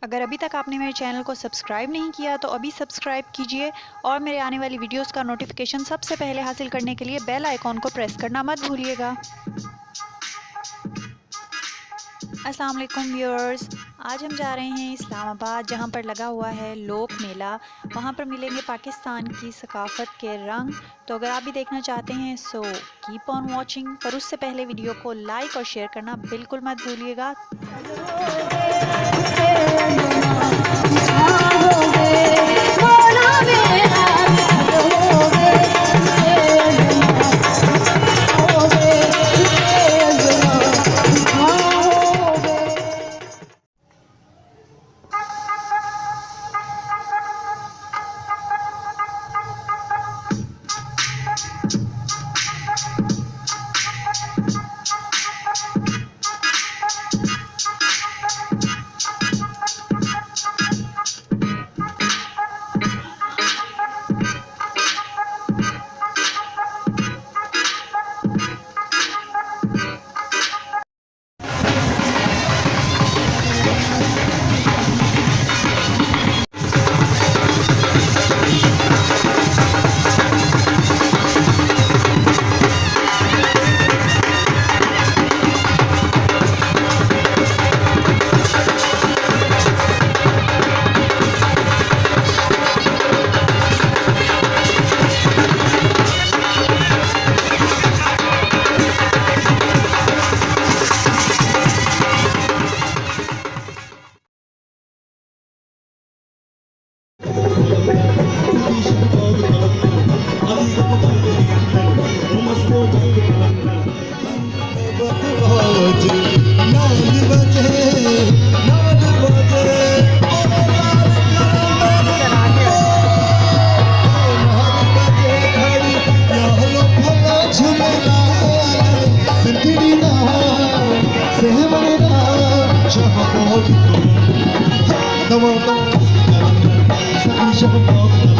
अगर अभी तक आपने मेरे चैनल को सब्सक्राइब नहीं किया तो अभी सब्सक्राइब कीजिए और मेरे आने वाली वीडियोस का नोटिफिकेशन सबसे पहले हासिल करने के लिए बेल आइकॉन को प्रेस करना मत भूलिएगा। अस्सलाम वालेकुम व्यूअर्स, आज हम जा रहे हैं इस्लामाबाद, जहां पर लगा हुआ है लोक मेला। वहां पर मिलेंगे पाकिस्तान की सकाफ़त के रंग। तो अगर आप भी देखना चाहते हैं सो कीप ऑन वॉचिंग, पर उससे पहले वीडियो को लाइक और शेयर करना बिल्कुल मत भूलिएगा। shampoo